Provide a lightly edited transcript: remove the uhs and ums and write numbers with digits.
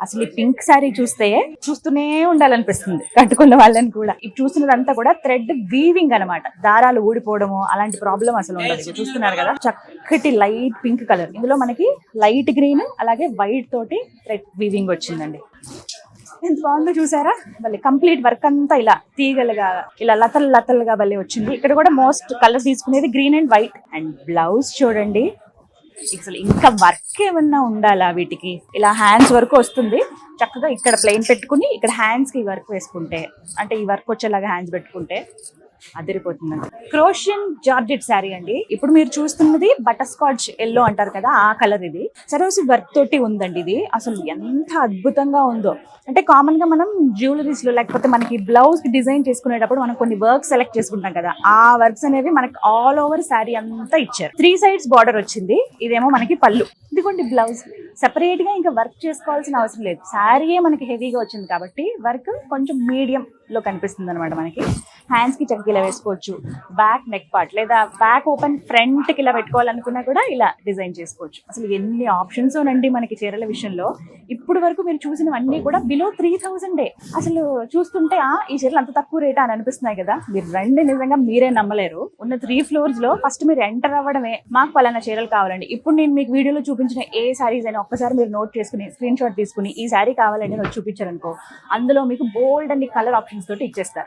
అసలు ఈ పింక్ శారీ చూస్తూనే ఉండాలనిపిస్తుంది కట్టుకున్న వాళ్ళని కూడా. ఇది చూసినదంతా కూడా థ్రెడ్ వీవింగ్ అన్నమాట, దారాలు ఊడిపోవడము అలాంటి ప్రాబ్లం అసలు ఉండదు. చూస్తున్నారు కదా, చక్కటి లైట్ పింక్ కలర్, ఇందులో మనకి లైట్ గ్రీన్ అలాగే వైట్ తోటి థ్రెడ్ వీవింగ్ వచ్చిందండి. ఎంత బాగుందో చూసారా, మళ్ళీ కంప్లీట్ వర్క్ అంతా ఇలా తీగలుగా ఇలా లతలుగా భలే వచ్చింది. ఇక్కడ కూడా మోస్ట్ కలర్ తీసుకునేది green and white. And blouse చూడండి, అసలు ఇంకా వర్క్ ఏమన్నా ఉండాలా వీటికి. ఇలా హ్యాండ్స్ వరకు వస్తుంది, చక్కగా ఇక్కడ ప్లెయిన్ పెట్టుకుని ఇక్కడ హ్యాండ్స్ కి వర్క్ వేసుకుంటే, అంటే ఈ వర్క్ వచ్చేలాగా హ్యాండ్స్ పెట్టుకుంటే అదిరిపోతుందండి. క్రోషియన్ జార్జెట్ శారీ అండి. ఇప్పుడు మీరు చూస్తున్నది బటర్ స్కాచ్ ఎల్లో అంటారు కదా, ఆ కలర్. ఇది సరోసి వర్క్ తోటి ఉందండి. ఇది అసలు ఎంత అద్భుతంగా ఉందో. అంటే కామన్ గా మనం జ్యువెలరీస్ లో లేకపోతే మనకి బ్లౌజ్ కి డిజైన్ చేసుకునేటప్పుడు మనం కొన్ని వర్క్ సెలెక్ట్ చేసుకుంటాం కదా, ఆ వర్క్స్ అనేవి మనకి ఆల్ ఓవర్ శారీ అంతా ఇచ్చారు. 3 సైడ్స్ బార్డర్ వచ్చింది. ఇదేమో మనకి పళ్ళు, ఇదిగోండి బ్లౌజ్. సెపరేట్ గా ఇంకా వర్క్ చేసుకోవాల్సిన అవసరం లేదు, శారీయే మనకి హెవీగా వచ్చింది కాబట్టి వర్క్ కొంచెం మీడియం లో కనిపిస్తుంది అనమాట. మనకి హ్యాండ్స్ కి చక్కగా ఇలా వేసుకోవచ్చు, బ్యాక్ నెక్ పార్ట్ లేదా బ్యాక్ ఓపెన్ ఫ్రంట్ కి ఇలా పెట్టుకోవాలనుకున్నా కూడా ఇలా డిజైన్ చేసుకోవచ్చు. అసలు ఎన్ని ఆప్షన్స్ నండి మనకి చీరల విషయంలో. ఇప్పుడు వరకు మీరు చూసినవన్నీ కూడా బిలో 3000. అసలు చూస్తుంటే ఈ చీరలు అంత తక్కువ రేటా అని అనిపిస్తున్నాయి కదా. మీరు రండి, నిజంగా మీరే నమ్మలేరు. ఉన్న 3 ఫ్లోర్స్ లో ఫస్ట్ మీరు ఎంటర్ అవ్వడమే మాకు పలానా చీరలు కావాలండి. ఇప్పుడు నేను మీకు వీడియోలో చూపించిన ఏ శారీస్ అయినా ఒక్కసారి మీరు నోట్ చేసుకుని స్క్రీన్ షాట్ తీసుకుని ఈ శారీ కావాలండి అని చూపించారనుకో, అందులో మీకు బోల్డ్ అన్ని కలర్ ఆప్షన్స్ తోటి ఇచ్చేస్తారు.